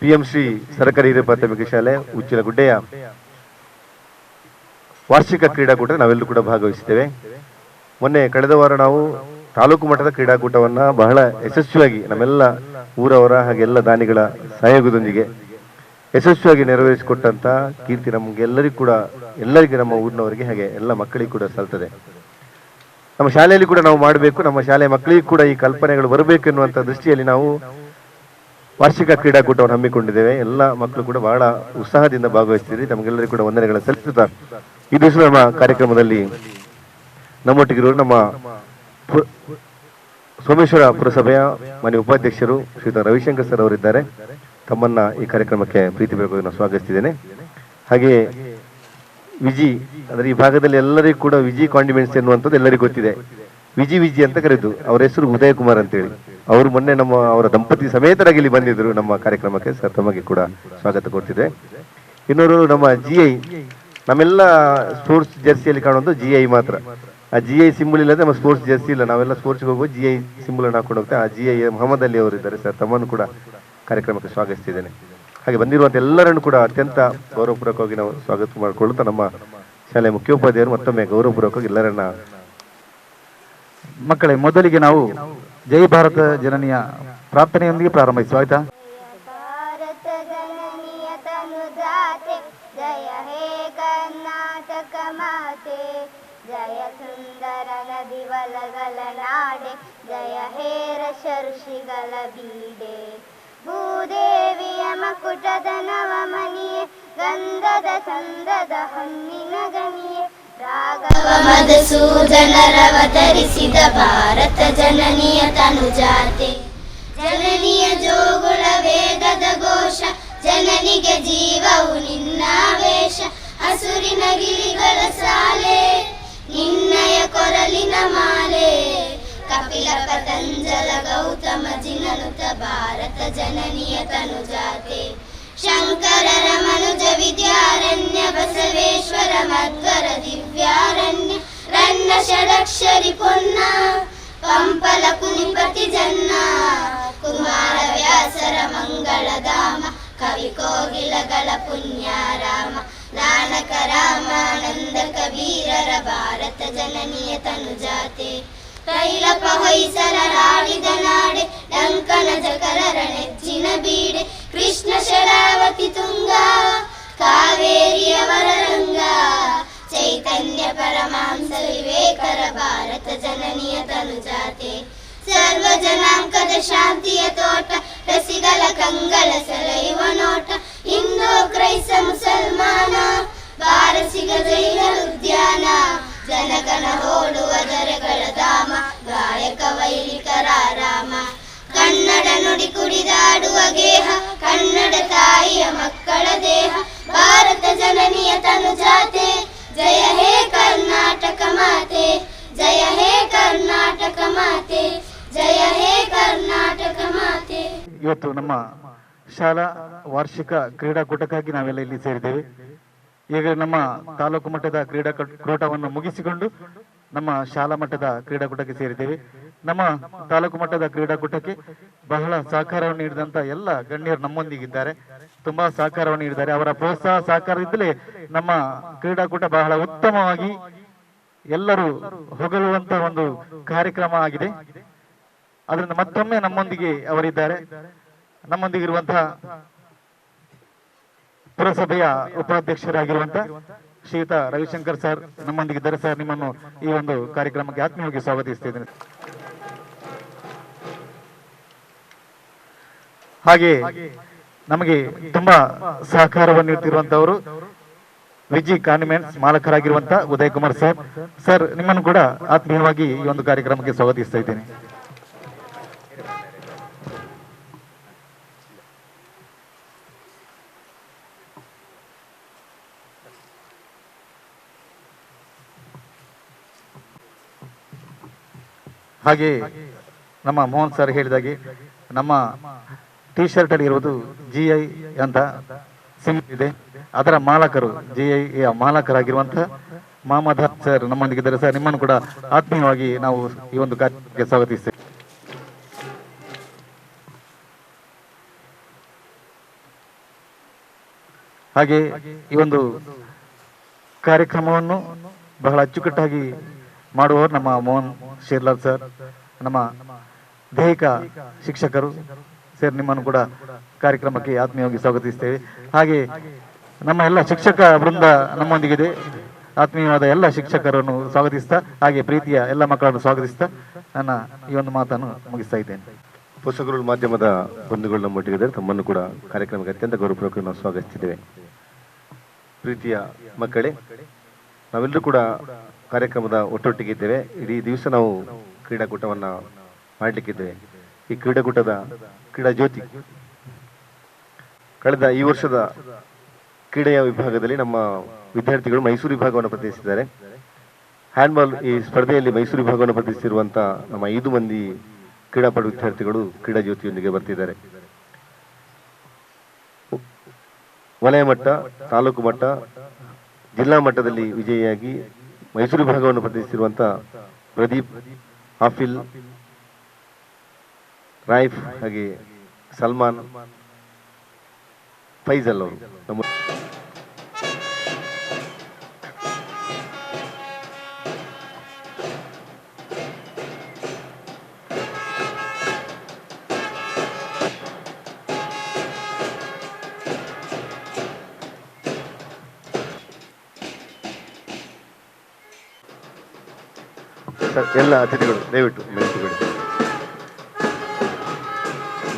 PM Shri ಸರ್ಕಾರಿ ಹಿರಿಯ ಪ್ರಾಥಮಿಕ ಶಾಲೆ ಉಚ್ಚಿಲಗುಡ್ಡೆಯ ವಾರ್ಷಿಕ ಕ್ರೀಡಾಕೂಟ ನಾವೆಲ್ಲರೂ ಕೂಡ ಭಾಗವಹಿಸಿದ್ದೇವೆ. ಮೊನ್ನೆ ಕಳೆದ ವಾರ ನಾವು ತಾಲೂಕು ಮಟ್ಟದ ಕ್ರೀಡಾಕೂಟವನ್ನು ಬಹಳ ಯಶಸ್ವಿಯಾಗಿ ನಮ್ಮೆಲ್ಲ ಊರವರ ಹಾಗೆ ಎಲ್ಲ ದಾನಿಗಳ ಸಹಯೋಗದೊಂದಿಗೆ ಯಶಸ್ವಿಯಾಗಿ ನೆರವೇರಿಸಿಕೊಟ್ಟಂತ ಕೀರ್ತಿ ನಮಗೆಲ್ಲರಿಗೂ ಕೂಡ, ಎಲ್ಲರಿಗೂ, ನಮ್ಮ ಊರಿನವರಿಗೆ ಹಾಗೆ ಎಲ್ಲ ಮಕ್ಕಳಿಗೆ ಕೂಡ ಸಲ್ತದೆ. ನಮ್ಮ ಶಾಲೆಯಲ್ಲಿ ಕೂಡ ನಾವು ಮಾಡಬೇಕು, ನಮ್ಮ ಶಾಲೆಯ ಮಕ್ಕಳಿಗೂ ಕೂಡ ಈ ಕಲ್ಪನೆಗಳು ಬರಬೇಕು ಎನ್ನುವಂಥ ದೃಷ್ಟಿಯಲ್ಲಿ ನಾವು ವಾರ್ಷಿಕ ಕ್ರೀಡಾಕೂಟವನ್ನು ಹಮ್ಮಿಕೊಂಡಿದ್ದೇವೆ. ಎಲ್ಲ ಮಕ್ಕಳು ಕೂಡ ಬಹಳ ಉತ್ಸಾಹದಿಂದ ಭಾಗವಹಿಸ್ತೀರಿ. ನಮಗೆಲ್ಲರಿಗೂ ಕೂಡ ವಂದನೆಗಳನ್ನು ಸಲ್ಲಿಸುತ್ತಾ ಈ ದಿವಸ ನಮ್ಮ ಕಾರ್ಯಕ್ರಮದಲ್ಲಿ ನಮ್ಮೊಟ್ಟಿಗಿರುವ ನಮ್ಮ ಸೋಮೇಶ್ವರ ಪುರಸಭೆಯ ಮಾನ್ಯ ಉಪಾಧ್ಯಕ್ಷರು ಶ್ರೀಯುತ ರವಿಶಂಕರ್ ಸರ್ ಅವರಿದ್ದಾರೆ. ತಮ್ಮನ್ನ ಈ ಕಾರ್ಯಕ್ರಮಕ್ಕೆ ಪ್ರೀತಿಪೂರ್ವಕವಾಗಿ ನಾನು ಸ್ವಾಗತಿಸಿದ್ದೇನೆ. ಹಾಗೆಯೇ ವಿಜಿ, ಅಂದರೆ ಈ ಭಾಗದಲ್ಲಿ ಎಲ್ಲರಿಗೂ ಕೂಡ ವಿಜಿ ಕಾಂಡಿಮೆಂಟ್ಸ್ ಎನ್ನುವಂಥದ್ದು ಎಲ್ಲರಿಗೂ ಗೊತ್ತಿದೆ. ವಿಜಿ ಅಂತ ಕರೆದು ಅವರ ಹೆಸರು ಉದಯ ಕುಮಾರ್ ಅಂತೇಳಿ. ಅವರು ಮೊನ್ನೆ ಅವರ ದಂಪತಿ ಸಮೇತರಾಗಿ ಇಲ್ಲಿ ಬಂದಿದ್ರು ನಮ್ಮ ಕಾರ್ಯಕ್ರಮಕ್ಕೆ. ಸರ್ ತಮಗೆ ಕೂಡ ಸ್ವಾಗತ ಕೊಡ್ತಿದೆ. ಇನ್ನೊರು ನಮ್ಮ GI, ನಮ್ಮೆಲ್ಲ ಸ್ಪೋರ್ಟ್ಸ್ ಜರ್ಸಿಯಲ್ಲಿ ಕಾಣುವಂಥ GI ಮಾತ್ರ. ಆ GI ಸಿಂಬಲ್ ಇಲ್ಲದೆ ನಮ್ಮ ಸ್ಪೋರ್ಟ್ಸ್ ಜರ್ಸಿ ಇಲ್ಲ. ನಾವೆಲ್ಲ ಸ್ಪೋರ್ಟ್ಸ್ಗೆ ಹೋಗುವ GI ಸಿಂಬಲ್ ಅನ್ನು ಹಾಕೊಂಡು ಹೋಗ್ತೇವೆ. ಆ GI ಮೊಹಮ್ಮದ್ ಅಲಿ ಅವರು ಇದ್ದಾರೆ. ಸರ್ ತಮ್ಮನ್ನು ಕೂಡ ಕಾರ್ಯಕ್ರಮಕ್ಕೆ ಸ್ವಾಗತಿಸಿದ್ದೇನೆ. ಹಾಗೆ ಬಂದಿರುವಂಥ ಎಲ್ಲರನ್ನು ಕೂಡ ಅತ್ಯಂತ ಗೌರವಪೂರ್ವಕವಾಗಿ ನಾವು ಸ್ವಾಗತ ಮಾಡಿಕೊಳ್ಳುತ್ತಾ ನಮ್ಮ ಶಾಲೆಯ ಮುಖ್ಯೋಪಾಧ್ಯಾಯರು ಮತ್ತೊಮ್ಮೆ ಗೌರವಪೂರ್ವಕವಾಗಿ ಎಲ್ಲರನ್ನ. ಮಕ್ಕಳೇ, ಮೊದಲಿಗೆ ನಾವು ಜೈ ಭಾರತ ಜನನಿಯ ಪ್ರಾರ್ಥನೆಯೊಂದಿಗೆ ಪ್ರಾರಂಭಿಸುವ, ಆಯ್ತಾ? ಭಾರತ ಜನನಿಯ ತನುಜಾತೆ, ಜಯ ಹೇ ಕರ್ನಾಟಕ ಮಾತೆ, ಜಯ ಸುಂದರ ನದಿ ವಲಗಳ ನಾಡೆ, ಜಯ ಹೇ ರಸ ಋಷಿಗಳ ಬೀಡೆ, ಭೂದೇವಿಯ ಮಕುಟದ ನವಮಣಿಯೇ, ಗಂಧದ ಚಂದದ ಹೊನ್ನಿನ ಗಣಿಯೇ, ರಾಘವ ಮಧುಸೂದನರವತರಿಸಿದ ಭಾರತ ಜನನಿಯ ತನುಜಾತೆ, ಜನನಿಯ ಜೋಗುಳ ವೇದದ ಘೋಷ, ಜನನಿಗೆ ಜೀವವು ನಿನ್ನಾವೇಶ, ಹಸುರಿನ ಗಿಳಿಗಳ ಸಾಲೆ, ನಿನ್ನಯ ಕೊರಲಿನ ಮಾಲೆ, ಕಪಿಲ ಪತಂಜಲ ಗೌತಮ ಜಿನನುತ ಭಾರತ ಜನನಿಯ ತನುಜಾತೆ, ಶಂಕರರ ಮನುಜ ವಿದ್ಯಾರಣ್ಯ, ಬಸವೇಶ್ವರ ಮಧ್ವರ ದಿವ್ಯಾರಣ್ಯ, ರನ್ನ ಷಡಕ್ಷರಿ ಪೊನ್ನ, ಪಂಪಲ ಕುನಿಪತಿ ಜನ್ನ, ಕುಮಾರ ವ್ಯಾಸರ ಮಂಗಳಧಾಮ, ಕವಿ ಕೋಗಿಲಗಳ ಪುಣ್ಯಾರಾಮ, ನಾನಕ ರಾಮಾನಂದ ಕಬೀರರ ಭಾರತ ಜನನಿಯ ತನುಜಾತೆ, ಕೈಲಪ ಹೊಯ್ಸಳರಾಡಿದ ನಾಡೆ, ಲಂಕನ ಜಕರರ ನೆಚ್ಚಿನ ಬೀಡೆ, ಕೃಷ್ಣ ಶರಾವತಿ ತುಂಗ, ಕಾವೇರಿಯವರ ರಂಗ, ಚೈತನ್ಯ ಪರಮಹಂಸ ವಿವೇಕರ ಭಾರತ ಜನನಿಯ ತನುಜಾತೆ, ಸರ್ವ ಜನಾಂಕದ ಶಾಂತಿಯ ತೋಟ, ರಸಿಗಳ ಕಂಗಳ ಸೆಳೆಯುವ ನೋಟ, ಹಿಂದೂ ಕ್ರೈಸ್ತ ಮುಸಲ್ಮಾನ, ಬಾರಸಿಗ ಜೈನರ ಉದ್ಯಾನ, ಜನಗಣ ಹೋಡುವ ದರೆಗಳ ಧಾಮ, ಗಾಯಕ ವೈಲಿಕರ ರಾಮ, ಕನ್ನಡ ನುಡಿ ಕುಡಿದಾಡುವ ಗೇಹ, ಕನ್ನಡ ತಾಯಿಯ ಮಕ್ಕಳ ದೇಹ, ಭಾರತ ಜನನಿಯ ತನುಜಾತೆ, ಜಯ ಹೇ ಕರ್ನಾಟಕ ಮಾತೆ, ಜಯ ಹೇ ಕರ್ನಾಟಕ ಮಾತೆ, ಜಯ ಹೇ ಕರ್ನಾಟಕ ಮಾತೆ. ಇವತ್ತು ನಮ್ಮ ಶಾಲಾ ವಾರ್ಷಿಕ ಕ್ರೀಡಾಕೂಟಕ್ಕಾಗಿ ನಾವೆಲ್ಲ ಇಲ್ಲಿ ಸೇರಿದ್ದೇವೆ. ಈಗ ನಮ್ಮ ತಾಲೂಕು ಮಟ್ಟದ ಕ್ರೀಡಾಕೂಟವನ್ನು ಮುಗಿಸಿಕೊಂಡು ನಮ್ಮ ಶಾಲಾ ಮಟ್ಟದ ಕ್ರೀಡಾಕೂಟಕ್ಕೆ ಸೇರಿದ್ದೇವೆ. ನಮ್ಮ ತಾಲೂಕು ಮಟ್ಟದ ಕ್ರೀಡಾಕೂಟಕ್ಕೆ ಬಹಳ ಸಹಕಾರವನ್ನು ನೀಡಿದಂತ ಎಲ್ಲ ಗಣ್ಯರು ನಮ್ಮೊಂದಿಗಿದ್ದಾರೆ. ತುಂಬಾ ಸಹಕಾರವನ್ನು ನೀಡಿದ್ದಾರೆ. ಅವರ ಪ್ರೋತ್ಸಾಹ ಸಹಕಾರದಿಂದಲೇ ನಮ್ಮ ಕ್ರೀಡಾಕೂಟ ಬಹಳ ಉತ್ತಮವಾಗಿ ಎಲ್ಲರೂ ಹೊಗಳುವಂತ ಒಂದು ಕಾರ್ಯಕ್ರಮ ಆಗಿದೆ. ಅದರಿಂದ ಮತ್ತೊಮ್ಮೆ ನಮ್ಮೊಂದಿಗೆ ಅವರಿದ್ದಾರೆ. ನಮ್ಮೊಂದಿಗಿರುವಂತಹ ಪುರಸಭೆಯ ಉಪಾಧ್ಯಕ್ಷರಾಗಿರುವಂತಹ ಶ್ರೀಯುತ ರವಿಶಂಕರ್ ಸರ್ ನಮ್ಮೊಂದಿಗಿದ್ದಾರೆ. ಸರ್, ನಿಮ್ಮನ್ನು ಈ ಒಂದು ಕಾರ್ಯಕ್ರಮಕ್ಕೆ ಆತ್ಮೀಯವಾಗಿ ಸ್ವಾಗತಿಸ್ತಿದ್ದೇನೆ. ಹಾಗೆ ನಮಗೆ ತುಂಬಾ ಸಹಕಾರವನ್ನು ನೀಡುತ್ತಿರುವಂತವರು ವಿಜಿ ಕಾನ್ವೆಂಟ್ಸ್ ಮಾಲಕರಾಗಿರುವಂತಹ ಉದಯ್ ಕುಮಾರ್ ಸರ್. ಸರ್, ನಿಮ್ಮನ್ನು ಕೂಡ ಆತ್ಮೀಯವಾಗಿ ಈ ಒಂದು ಕಾರ್ಯಕ್ರಮಕ್ಕೆ ಸ್ವಾಗತಿಸ್ತಾ ಇದ್ದೇನೆ. ಹಾಗೆ ನಮ್ಮ ಮೋಹನ್ ಸರ್ ಹೇಳಿದಾಗೆ ನಮ್ಮ ಟಿ ಶರ್ಟ್ ಅಲ್ಲಿ ಇರುವುದು GI ಅಂತ ಸಿಂಬಲ್ ಇದೆ. ಅದರ ಮಾಲಕರು GI ಮಾಲಕರಾಗಿರುವಂತಹ ಮಹಮ್ಮದ್ ಸರ್ ನಮ್ಮೊಂದಿಗಿದ್ದಾರೆ. ಸರ್, ನಿಮ್ಮನ್ನು ಕೂಡ ಆತ್ಮೀಯವಾಗಿ ನಾವು ಈ ಒಂದು ಕಾರ್ಯಕ್ರಮಕ್ಕೆ ಸ್ವಾಗತಿಸ್ತೇವೆ. ಹಾಗೆ ಈ ಒಂದು ಕಾರ್ಯಕ್ರಮವನ್ನು ಬಹಳ ಅಚ್ಚುಕಟ್ಟಾಗಿ ಮಾಡುವವರು ನಮ್ಮ ಮೋಹನ್ ಶೇರ್ಲಾಲ್ ಸರ್, ನಮ್ಮ ದೈಹಿಕ ಶಿಕ್ಷಕರು ಸರ್, ನಿಮ್ಮನ್ನು ಕೂಡ ಕಾರ್ಯಕ್ರಮಕ್ಕೆ ಆತ್ಮೀಯವಾಗಿ ಸ್ವಾಗತಿಸ್ತೇವೆ. ಹಾಗೆ ನಮ್ಮ ಎಲ್ಲ ಶಿಕ್ಷಕ ವೃಂದ ನಮ್ಮೊಂದಿಗಿದೆ. ಆತ್ಮೀಯವಾದ ಎಲ್ಲ ಶಿಕ್ಷಕರನ್ನು ಸ್ವಾಗತಿಸ್ತಾ ಹಾಗೆ ಪ್ರೀತಿಯ ಎಲ್ಲ ಮಕ್ಕಳನ್ನು ಸ್ವಾಗತಿಸ್ತಾ ನನ್ನ ಈ ಒಂದು ಮಾತನ್ನು ಮುಗಿಸ್ತಾ ಇದ್ದೇನೆ. ಪೋಷಕರು ಮಾಧ್ಯಮದ ಬಂಧುಗಳು ನಮ್ಮೊಟ್ಟಿಗಿದ್ದಾರೆ. ತಮ್ಮನ್ನು ಕೂಡ ಕಾರ್ಯಕ್ರಮಕ್ಕೆ ಅತ್ಯಂತ ಗೌರವಪೂರ್ವಕ ನಾವು ಸ್ವಾಗತಿಸಿದ್ದೇವೆ. ಪ್ರೀತಿಯ ಮಕ್ಕಳೇ, ನಾವೆಲ್ಲರೂ ಕೂಡ ಕಾರ್ಯಕ್ರಮದ ಒಟ್ಟೊಟ್ಟಿಗೆ ಇದ್ದೇವೆ. ಇಡೀ ದಿವಸ ನಾವು ಕ್ರೀಡಾಕೂಟವನ್ನು ಮಾಡಲಿಕ್ಕಿದ್ದೇವೆ. ಈ ಕ್ರೀಡಾಕೂಟದ ಕ್ರೀಡಾ ಜ್ಯೋತಿ ಕಳೆದ ಈ ವರ್ಷದ ಕ್ರೀಡೆಯ ವಿಭಾಗದಲ್ಲಿ ನಮ್ಮ ವಿದ್ಯಾರ್ಥಿಗಳು ಮೈಸೂರು ವಿಭಾಗವನ್ನು ಪ್ರತಿನಿಧಿಸಿದ್ದಾರೆ. ಹ್ಯಾಂಡ್ಬಾಲ್ ಈ ಸ್ಪರ್ಧೆಯಲ್ಲಿ ಮೈಸೂರು ವಿಭಾಗವನ್ನು ಪ್ರತಿನಿಧಿಸಿರುವಂಥ ನಮ್ಮ 5 ಮಂದಿ ಕ್ರೀಡಾಪಟು ವಿದ್ಯಾರ್ಥಿಗಳು ಕ್ರೀಡಾ ಜ್ಯೋತಿಯೊಂದಿಗೆ ಬರ್ತಿದ್ದಾರೆ. ವಲಯ ಮಟ್ಟ, ತಾಲೂಕು ಮಟ್ಟ, ಜಿಲ್ಲಾ ಮಟ್ಟದಲ್ಲಿ ವಿಜಯಿಯಾಗಿ ಮೈಸೂರು ವಿಭಾಗವನ್ನು ಪ್ರತಿನಿಧಿಸಿರುವಂಥ ಪ್ರದೀಪ್, ಹಾಫಿಲ್, ರಾಯ್ಫ್ ಹಾಗೆ ಸಲ್ಮಾನ್, ಫೈಜಲ್ ಅವರು ನಮ್ಮ ಎಲ್ಲ ಅತಿಥಿಗಳು ದಯವಿಟ್ಟು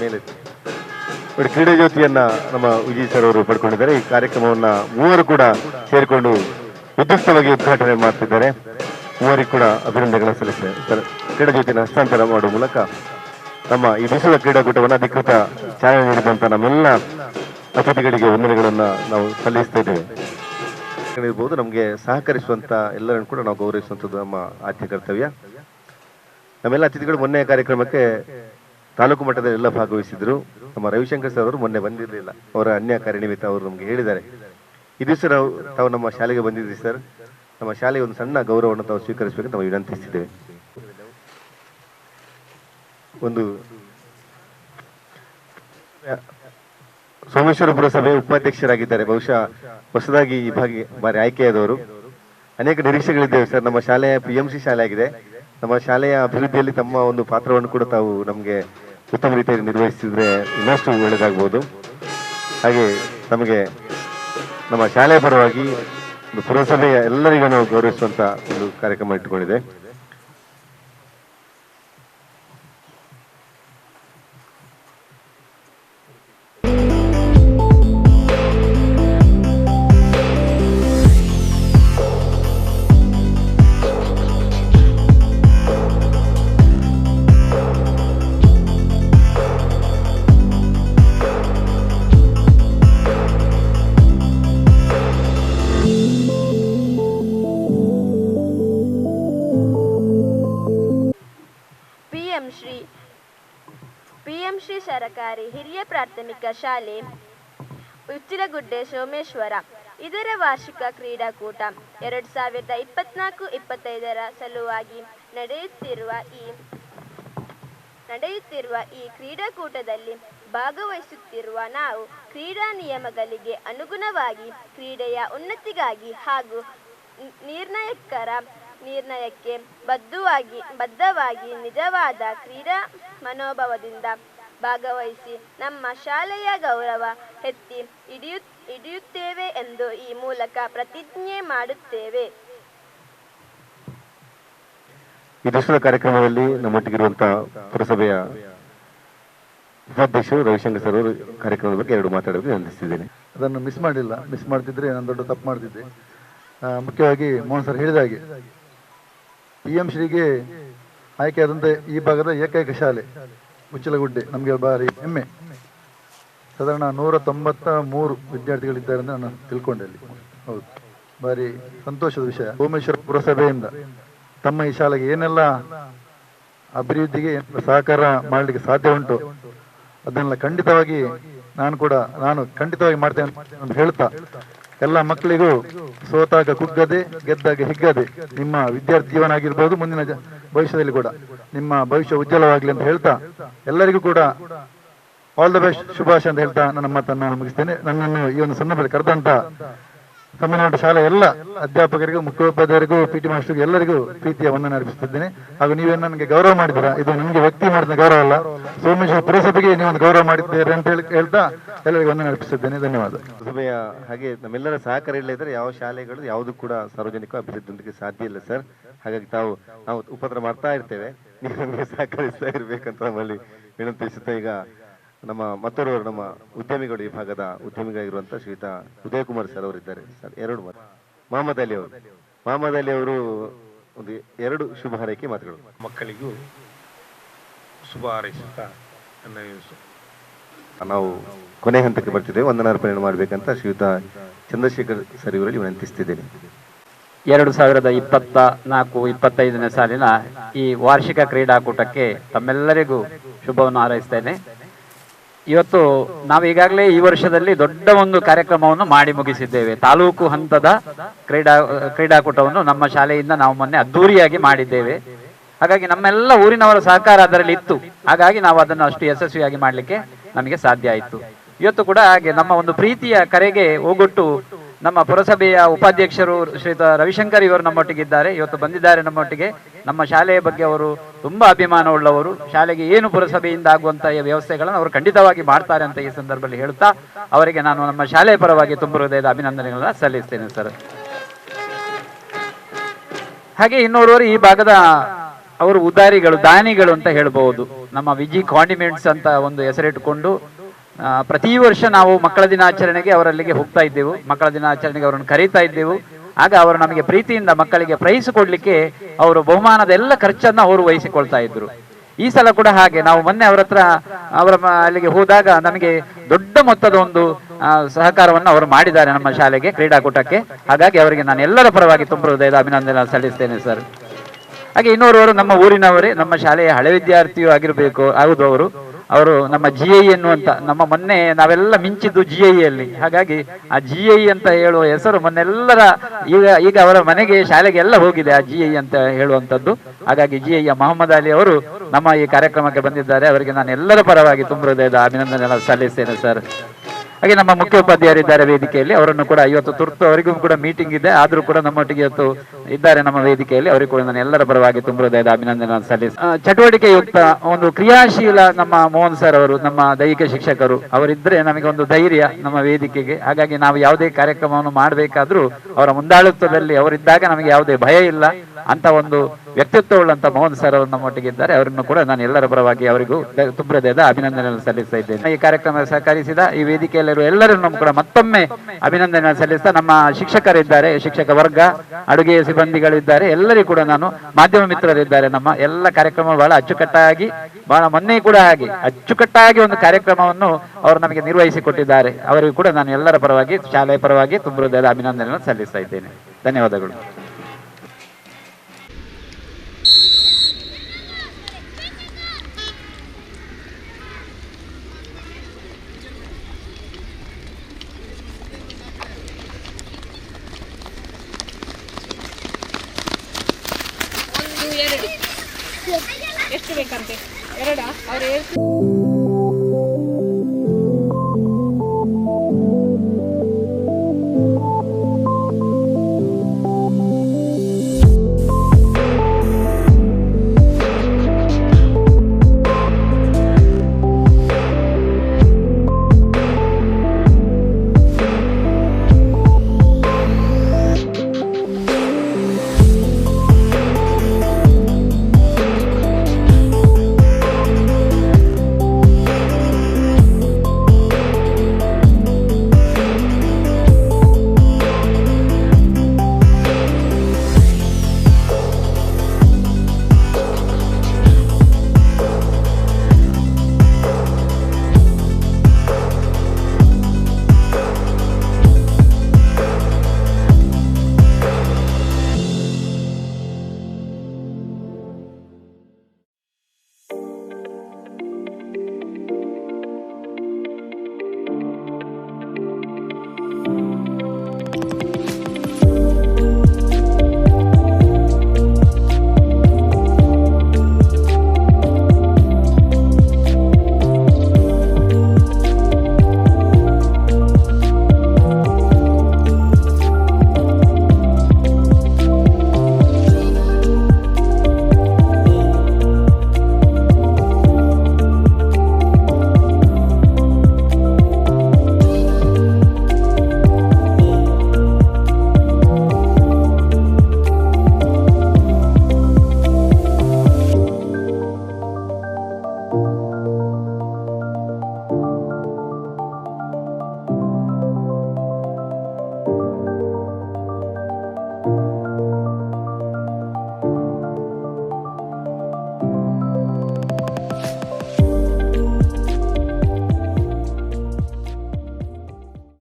ಮೇಲೆ ನೋಡಿ. ಕ್ರೀಡಾ ಜ್ಯೋತಿಯನ್ನ ನಮ್ಮ ವಿಜಯ್ ಸರ್ ಅವರು ಪಡ್ಕೊಂಡಿದ್ದಾರೆ. ಈ ಕಾರ್ಯಕ್ರಮವನ್ನ ಮೂವರು ಕೂಡ ಸೇರಿಕೊಂಡು ವಿದ್ಯುಕ್ತವಾಗಿ ಉದ್ಘಾಟನೆ ಮಾಡ್ತಿದ್ದಾರೆ. ಮೂವರಿಗೆ ಕೂಡ ಅಭಿನಂದನೆಗಳನ್ನು ಸಲ್ಲಿಸಿದ್ದಾರೆ. ಸರ್, ಕ್ರೀಡಾ ಜ್ಯೋತಿಯನ್ನು ಹಸ್ತಾಂತರ ಮಾಡುವ ಮೂಲಕ ನಮ್ಮ ಈ ದೇಶದ ಕ್ರೀಡಾಕೂಟವನ್ನು ಅಧಿಕೃತ ಚಾಲನೆ ನೀಡಿದಂತ ನಮ್ಮೆಲ್ಲ ಅತಿಥಿಗಳಿಗೆ ವಂದನೆಗಳನ್ನ ನಾವು ಸಲ್ಲಿಸ್ತಾ ಇದ್ದೇವೆ. ಇರ್ಬೋದು, ನಮಗೆ ಸಹಕರಿಸುವಂತ ಎಲ್ಲರನ್ನು ಕೂಡ ನಾವು ಗೌರವಿಸುವಂಥದ್ದು ನಮ್ಮ ಆದ್ಯ ಕರ್ತವ್ಯ. ನಮ್ಮೆಲ್ಲ ಅತಿಥಿಗಳು ಮೊನ್ನೆ ಕಾರ್ಯಕ್ರಮಕ್ಕೆ ತಾಲೂಕು ಮಟ್ಟದಲ್ಲಿ ಎಲ್ಲ ಭಾಗವಹಿಸಿದ್ರು. ನಮ್ಮ ರವಿಶಂಕರ್ ಸರ್ ಅವರು ಮೊನ್ನೆ ಬಂದಿರಲಿಲ್ಲ, ಅವರ ಅನ್ಯ ಕಾರ್ಯ ನಿಮಿತ್ತ ಅವರು ನಮಗೆ ಹೇಳಿದ್ದಾರೆ. ಈ ದಿವಸ ತಾವು ನಮ್ಮ ಶಾಲೆಗೆ ಬಂದಿದ್ದೀವಿ ಸರ್, ನಮ್ಮ ಶಾಲೆಗೆ ಒಂದು ಸಣ್ಣ ಗೌರವವನ್ನು ತಾವು ಸ್ವೀಕರಿಸಬೇಕಂತ ನಾವು ವಿನಂತಿಸಿದ್ದೇವೆ. ಒಂದು ಸೋಮೇಶ್ವರ ಪುರಸಭೆ ಉಪಾಧ್ಯಕ್ಷರಾಗಿದ್ದಾರೆ. ಬಹುಶಃ ಹೊಸದಾಗಿ ಈ ಬಾರಿ ಆಯ್ಕೆಯಾದವರು. ಅನೇಕ ನಿರೀಕ್ಷೆಗಳಿದ್ದೇವೆ ಸರ್. ನಮ್ಮ ಶಾಲೆಯ PMC ಶಾಲೆ ಆಗಿದೆ. ನಮ್ಮ ಶಾಲೆಯ ಅಭಿವೃದ್ಧಿಯಲ್ಲಿ ತಮ್ಮ ಒಂದು ಪಾತ್ರವನ್ನು ಕೂಡ ತಾವು ನಮಗೆ ಉತ್ತಮ ರೀತಿಯಲ್ಲಿ ನಿರ್ವಹಿಸಿದ್ರೆ ಇನ್ನಷ್ಟು ಒಳ್ಳೆಯದಾಗಬಹುದು. ಹಾಗೆ ನಮಗೆ ನಮ್ಮ ಶಾಲೆಯ ಪರವಾಗಿ ಪುರಸಭೆಯ ಎಲ್ಲರಿಗೂ ನಾವು ಗೌರವಿಸುವಂತ ಒಂದು ಕಾರ್ಯಕ್ರಮ ಇಟ್ಟುಕೊಂಡಿದೆ. PM ಶ್ರೀ ಸರಕಾರಿ ಹಿರಿಯ ಪ್ರಾಥಮಿಕ ಶಾಲೆ ಉಚ್ಚಿಲಗುಡ್ಡೆ ಸೋಮೇಶ್ವರ ಇದರ ವಾರ್ಷಿಕ ಕ್ರೀಡಾಕೂಟ 2024-25 ಸಲುವಾಗಿ ನಡೆಯುತ್ತಿರುವ ಈ ಕ್ರೀಡಾಕೂಟದಲ್ಲಿ ಭಾಗವಹಿಸುತ್ತಿರುವ ನಾವು ಕ್ರೀಡಾ ನಿಯಮಗಳಿಗೆ ಅನುಗುಣವಾಗಿ ಕ್ರೀಡೆಯ ಉನ್ನತಿಗಾಗಿ ಹಾಗೂ ನಿರ್ಣಯಕ್ಕೆ ಬದ್ಧವಾಗಿ ನಿಜವಾದ ಕ್ರೀಡಾ ಮನೋಭಾವದಿಂದ ಭಾಗವಹಿಸಿ ನಮ್ಮ ಶಾಲೆಯ ಗೌರವ ಎತ್ತಿ ಹಿಡಿಯುತ್ತೇವೆ ಎಂದು ಈ ಮೂಲಕ ಪ್ರತಿಜ್ಞೆ ಮಾಡುತ್ತೇವೆ. ಈ ದಿವಸದ ಕಾರ್ಯಕ್ರಮದಲ್ಲಿ ನಮ್ಮೊಟ್ಟಿಗಿರುವಂತಹ ಪುರಸಭೆಯ ಉಪಾಧ್ಯಕ್ಷರು ರವಿಶಂಕರ್ ಸರ್ ಅವರು ಕಾರ್ಯಕ್ರಮದ ಬಗ್ಗೆ 2 ಮಾತಾಡೋಕೆ ವಿನಂತಿಸಿದ್ದೇನೆ. ಅದನ್ನು ಮಿಸ್ ಮಾಡ್ತಿದ್ರೆ ನಾನು ದೊಡ್ಡ ತಪ್ಪು ಮಾಡ್ತಿದ್ದೆ. ಮುಖ್ಯವಾಗಿ ಮೋಹನ್ ಸರ್ ಹೇಳಿದ ಹಾಗೆ PM ಶ್ರೀಗೆ ಆಯ್ಕೆಯಾದಂಥ ಈ ಭಾಗದ ಏಕೈಕ ಶಾಲೆ ಉಚ್ಚಿಲಗುಡ್ಡೆ ನಮಗೆ ಭಾರಿ ಹೆಮ್ಮೆ. ಸಾಧಾರಣ 193 ವಿದ್ಯಾರ್ಥಿಗಳಿದ್ದಾರೆ ಅಂತ ನಾನು ತಿಳ್ಕೊಂಡೆ ಅಲ್ಲಿ. ಹೌದು, ಭಾರಿ ಸಂತೋಷದ ವಿಷಯ. ಸೋಮೇಶ್ವರ ಪುರಸಭೆಯಿಂದ ತಮ್ಮ ಈ ಶಾಲೆಗೆ ಏನೆಲ್ಲ ಅಭಿವೃದ್ಧಿಗೆ ಸಹಕಾರ ಮಾಡಲಿಕ್ಕೆ ಸಾಧ್ಯ ಉಂಟು ಅದನ್ನೆಲ್ಲ ಖಂಡಿತವಾಗಿ ನಾನು ಖಂಡಿತವಾಗಿ ಮಾಡ್ತೇನೆ ಅಂತ ಹೇಳ್ತಾ, ಎಲ್ಲ ಮಕ್ಕಳಿಗೂ ಸೋತಾಗ ಕುಗ್ಗದೆ ಗೆದ್ದಾಗ ಹಿಗ್ಗದೆ ನಿಮ್ಮ ವಿದ್ಯಾರ್ಥಿ ಜೀವನ ಆಗಿರ್ಬೋದು, ಮುಂದಿನ ಭವಿಷ್ಯದಲ್ಲಿ ಕೂಡ ನಿಮ್ಮ ಭವಿಷ್ಯ ಉಜ್ವಲವಾಗಲಿ ಅಂತ ಹೇಳ್ತಾ, ಎಲ್ಲರಿಗೂ ಕೂಡ ಆಲ್ ದ ಬೆಸ್ಟ್, ಶುಭಾಶಯ ಅಂತ ಹೇಳ್ತಾ ನನ್ನ ಮಾತನ್ನು ಮುಗಿಸ್ತೇನೆ. ನನ್ನನ್ನು ಈ ಒಂದು ಸಂದರ್ಭದಲ್ಲಿ ಕರೆದಂತ ತಮಿಳುನಾಡು ಶಾಲೆ ಎಲ್ಲ ಅಧ್ಯಾಪಕರಿಗೂ, ಮುಖ್ಯೋಪಾಧ್ಯಾಯರಿಗೂ, PT ಮಾಸ್ಟರ್ಗೂ ಎಲ್ಲರಿಗೂ ಪ್ರೀತಿಯ ವಂದನೆ ಅರ್ಪಿಸುತ್ತಿದ್ದೇನೆ. ಹಾಗೂ ನೀವೇನು ನನಗೆ ಗೌರವ ಮಾಡಿದ್ದೀರಾ, ಇದು ನನಗೆ ವ್ಯಕ್ತಿ ಮಾಡಿದ ಗೌರವ ಅಲ್ಲ, ಸೋಮೇಶ್ವರ ಪುರಸಭೆಗೆ ನೀವೊಂದು ಗೌರವ ಮಾಡಿದ್ದೀರಿ ಅಂತ ಹೇಳ್ತಾ ಎಲ್ಲರಿಗೂ ವಂದನೆ ಅರ್ಪಿಸುತ್ತೇನೆ. ಧನ್ಯವಾದ. ಸಭೆಯ ಹಾಗೆ ನಮ್ಮೆಲ್ಲರ ಸಹಕಾರ ಇಲ್ಲದಿದ್ದರೆ ಯಾವ ಶಾಲೆಗಳು ಯಾವುದು ಕೂಡ ಸಾರ್ವಜನಿಕ ಅಭಿವೃದ್ಧಿ ಸಾಧ್ಯ ಇಲ್ಲ ಸರ್. ಹಾಗಾಗಿ ನಾವು ಉಪದ್ರ ಮಾಡ್ತಾ ಇರ್ತೇವೆ, ನೀವು ನಮಗೆ ಸಹಕರಿಸ್ತಾ ಇರ್ಬೇಕಂತ ನಮ್ಮಲ್ಲಿ ವಿನಂತಿಸುತ್ತಾ, ಈಗ ಮತ್ತೋರ್ವರು ನಮ್ಮ ಉದ್ಯಮಿಗಳು, ಈ ಭಾಗದ ಉದ್ಯಮಿಗಳಾಗಿರುವಂತಹ ಶ್ರೀಯುತ ಉದಯ್ ಕುಮಾರ್ ಸರ್ ಅವರಿದ್ದಾರೆ. ಸರ್, ಎರಡು ಮಾತು. ಮಹಮ್ಮದ್ ಅಲಿ ಅವರು ಒಂದು 2 ಶುಭ ಹಾರೈಕೆ ಮಾತುಗಳು. ಮಕ್ಕಳಿಗೂ ಶುಭ ಹಾರೈಸುತ್ತಾ ನಾವು ಕೊನೆ ಹಂತಕ್ಕೆ ಬರ್ತಿದ್ದೇವೆ. ವಂದನಾರ್ಪಣೆ ಮಾಡಬೇಕಂತ ಶ್ರೀಯುತ ಚಂದ್ರಶೇಖರ್ ಸರ್ ಇವರಲ್ಲಿ ವಿನಂತಿಸ್ತಿದ್ದೇನೆ. 2024-25ನೇ ಸಾಲಿನ ಈ ವಾರ್ಷಿಕ ಕ್ರೀಡಾಕೂಟಕ್ಕೆ ತಮ್ಮೆಲ್ಲರಿಗೂ ಶುಭವನ್ನು ಹಾರೈಸ್ತೇನೆ. ಇವತ್ತು ನಾವು ಈಗಾಗಲೇ ಈ ವರ್ಷದಲ್ಲಿ ದೊಡ್ಡ ಒಂದು ಕಾರ್ಯಕ್ರಮವನ್ನು ಮಾಡಿ ಮುಗಿಸಿದ್ದೇವೆ. ತಾಲೂಕು ಹಂತದ ಕ್ರೀಡಾಕೂಟವನ್ನು ನಮ್ಮ ಶಾಲೆಯಿಂದ ನಾವು ಮೊನ್ನೆ ಅದ್ದೂರಿಯಾಗಿ ಮಾಡಿದ್ದೇವೆ. ಹಾಗಾಗಿ ನಮ್ಮೆಲ್ಲ ಊರಿನವರ ಸಹಕಾರ ಅದರಲ್ಲಿ ಇತ್ತು. ಹಾಗಾಗಿ ನಾವು ಅದನ್ನು ಅಷ್ಟು ಯಶಸ್ವಿಯಾಗಿ ಮಾಡಲಿಕ್ಕೆ ನಮಗೆ ಸಾಧ್ಯ ಆಯಿತು. ಇವತ್ತು ಕೂಡ ಹಾಗೆ ನಮ್ಮ ಒಂದು ಪ್ರೀತಿಯ ಕರೆಗೆ ಹೋಗೊಟ್ಟು ನಮ್ಮ ಪುರಸಭೆಯ ಉಪಾಧ್ಯಕ್ಷರು ಶ್ರೀಯುತ ರವಿಶಂಕರ್ ಇವರು ನಮ್ಮೊಟ್ಟಿಗಿದ್ದಾರೆ. ಇವತ್ತು ಬಂದಿದ್ದಾರೆ ನಮ್ಮೊಟ್ಟಿಗೆ. ನಮ್ಮ ಶಾಲೆಯ ಬಗ್ಗೆ ಅವರು ತುಂಬಾ ಅಭಿಮಾನ ಉಳ್ಳವರು. ಶಾಲೆಗೆ ಏನು ಪುರಸಭೆಯಿಂದ ಆಗುವಂತಹ ವ್ಯವಸ್ಥೆಗಳನ್ನು ಅವರು ಖಂಡಿತವಾಗಿ ಮಾಡ್ತಾರೆ ಅಂತ ಈ ಸಂದರ್ಭದಲ್ಲಿ ಹೇಳುತ್ತಾ ಅವರಿಗೆ ನಾನು ನಮ್ಮ ಶಾಲೆಯ ಪರವಾಗಿ ತುಂಬ ಹೃದಯದ ಅಭಿನಂದನೆಗಳನ್ನ ಸಲ್ಲಿಸ್ತೇನೆ ಸರ್. ಹಾಗೆ ಇನ್ನೋರ್ವರು ಈ ಭಾಗದ ಅವರು ಉದಾರಿಗಳು, ದಾನಿಗಳು ಅಂತ ಹೇಳ್ಬಹುದು. ನಮ್ಮ ವಿಜಿ ಕಾಂಡಿಮೆಂಟ್ಸ್ ಅಂತ ಒಂದು ಹೆಸರಿಟ್ಟುಕೊಂಡು ಪ್ರತಿ ವರ್ಷ ನಾವು ಮಕ್ಕಳ ದಿನಾಚರಣೆಗೆ ಅವರಲ್ಲಿಗೆ ಹೋಗ್ತಾ ಇದ್ದೆವು. ಮಕ್ಕಳ ದಿನಾಚರಣೆಗೆ ಅವರನ್ನು ಕರೀತಾ ಇದ್ದೆವು. ಆಗ ಅವರು ನಮಗೆ ಪ್ರೀತಿಯಿಂದ ಮಕ್ಕಳಿಗೆ ಪ್ರೈಸ್ ಕೊಡ್ಲಿಕ್ಕೆ ಅವರು ಬಹುಮಾನದ ಎಲ್ಲ ಖರ್ಚನ್ನ ಅವರು ವಹಿಸಿಕೊಳ್ತಾ ಇದ್ರು. ಈ ಸಲ ಕೂಡ ಹಾಗೆ ನಾವು ಮೊನ್ನೆ ಅವರ ಅಲ್ಲಿಗೆ ಹೋದಾಗ ನಮಗೆ ದೊಡ್ಡ ಮೊತ್ತದ ಒಂದು ಸಹಕಾರವನ್ನು ಅವರು ಮಾಡಿದ್ದಾರೆ ನಮ್ಮ ಶಾಲೆಗೆ, ಕ್ರೀಡಾಕೂಟಕ್ಕೆ. ಹಾಗಾಗಿ ಅವರಿಗೆ ನಾನು ಎಲ್ಲರ ಪರವಾಗಿ ತುಂಬ ಹೃದಯದ ಅಭಿನಂದನೆ ಸಲ್ಲಿಸ್ತೇನೆ ಸರ್. ಹಾಗೆ ಇನ್ನೋರ್ವರು ನಮ್ಮ ಊರಿನವರೇ, ನಮ್ಮ ಶಾಲೆಯ ಹಳೆ ವಿದ್ಯಾರ್ಥಿಯೂ ಆಗಿರಬೇಕು ಹೌದು. ಅವರು ನಮ್ಮ GI ಎನ್ನುವಂತ, ನಮ್ಮ ಮೊನ್ನೆ ನಾವೆಲ್ಲ ಮಿಂಚಿದ್ದು GI ಅಲ್ಲಿ. ಹಾಗಾಗಿ ಆ GI ಅಂತ ಹೇಳುವ ಹೆಸರು ಮೊನ್ನೆಲ್ಲರ ಈಗ ಅವರ ಮನೆಗೆ ಶಾಲೆಗೆ ಎಲ್ಲ ಹೋಗಿದೆ ಆ GI ಅಂತ ಹೇಳುವಂಥದ್ದು. ಹಾಗಾಗಿ GI ಮಹಮ್ಮದ್ ಅಲಿ ಅವರು ನಮ್ಮ ಈ ಕಾರ್ಯಕ್ರಮಕ್ಕೆ ಬಂದಿದ್ದಾರೆ. ಅವರಿಗೆ ನಾನು ಎಲ್ಲರ ಪರವಾಗಿ ತುಂಬ ಹೃದಯದ ಅಭಿನಂದನೆ ಸಲ್ಲಿಸ್ತೇನೆ ಸರ್. ಹಾಗೆ ನಮ್ಮ ಮುಖ್ಯೋಪಾಧ್ಯಾಯರಿದ್ದಾರೆ ವೇದಿಕೆಯಲ್ಲಿ, ಅವರನ್ನು ಕೂಡ ಇವತ್ತು ತುರ್ತು ಅವರಿಗೂ ಕೂಡ ಮೀಟಿಂಗ್ ಇದೆ, ಆದ್ರೂ ಕೂಡ ನಮ್ಮೊಟ್ಟಿಗೆ ಇವತ್ತು ಇದ್ದಾರೆ ನಮ್ಮ ವೇದಿಕೆಯಲ್ಲಿ. ಅವರಿಗೂ ಕೂಡ ನಾನು ಎಲ್ಲರ ಪರವಾಗಿ ತುಂಬ ಹೃದಯದ ಅಭಿನಂದನೆ ಸಲ್ಲಿಸಿ ಚಟುವಟಿಕೆಯುಕ್ತ ಒಂದು ಕ್ರಿಯಾಶೀಲ ನಮ್ಮ ಮೋಹನ್ ಸರ್ ಅವರು, ನಮ್ಮ ದೈಹಿಕ ಶಿಕ್ಷಕರು, ಅವರಿದ್ರೆ ನಮಗೆ ಒಂದು ಧೈರ್ಯ ನಮ್ಮ ವೇದಿಕೆಗೆ. ಹಾಗಾಗಿ ನಾವು ಯಾವುದೇ ಕಾರ್ಯಕ್ರಮವನ್ನು ಮಾಡಬೇಕಾದ್ರೂ ಅವರ ಮುಂದಾಳತ್ವದಲ್ಲಿ ಅವರಿದ್ದಾಗ ನಮಗೆ ಯಾವುದೇ ಭಯ ಇಲ್ಲ ಅಂತ ಒಂದು ವ್ಯಕ್ತಿತ್ವ ಉಳ್ಳಂತ ಮೋಹನ್ ಸರ್ ಅವರು ನಮ್ಮೊಟ್ಟಿಗೆ ಇದ್ದಾರೆ. ಅವರನ್ನು ಕೂಡ ನಾನು ಎಲ್ಲರ ಪರವಾಗಿ ಅವರಿಗೂ ತುಂಬ ಹೃದಯದ ಅಭಿನಂದನೆ ಸಲ್ಲಿಸ್ತಾ ಇದ್ದೇನೆ. ಈ ಕಾರ್ಯಕ್ರಮ ಸಹಕರಿಸಿದ ಈ ವೇದಿಕೆಯಲ್ಲಿರುವ ಎಲ್ಲರನ್ನು ಕೂಡ ಮತ್ತೊಮ್ಮೆ ಅಭಿನಂದನೆ ಸಲ್ಲಿಸ್ತಾ, ನಮ್ಮ ಶಿಕ್ಷಕರಿದ್ದಾರೆ, ಶಿಕ್ಷಕ ವರ್ಗ, ಅಡುಗೆ ಸಿಬ್ಬಂದಿಗಳಿದ್ದಾರೆ, ಎಲ್ಲರಿಗೂ ಕೂಡ ನಾನು, ಮಾಧ್ಯಮ ಮಿತ್ರರಿದ್ದಾರೆ, ನಮ್ಮ ಎಲ್ಲ ಕಾರ್ಯಕ್ರಮ ಬಹಳ ಅಚ್ಚುಕಟ್ಟಾಗಿ, ಬಹಳ ಮೊನ್ನೆ ಕೂಡ ಹಾಗೆ ಅಚ್ಚುಕಟ್ಟಾಗಿ ಒಂದು ಕಾರ್ಯಕ್ರಮವನ್ನು ಅವರು ನಮಗೆ ನಿರ್ವಹಿಸಿಕೊಟ್ಟಿದ್ದಾರೆ. ಅವರಿಗೂ ಕೂಡ ನಾನು ಎಲ್ಲರ ಪರವಾಗಿ, ಶಾಲೆಯ ಪರವಾಗಿ ತುಂಬ ಹೃದಯದ ಅಭಿನಂದನೆಯನ್ನು ಸಲ್ಲಿಸ್ತಾ ಇದ್ದೇನೆ. ಧನ್ಯವಾದಗಳು. ಎಷ್ಟು ಬೇಕಂತೆ? 2 ಅವ್ರು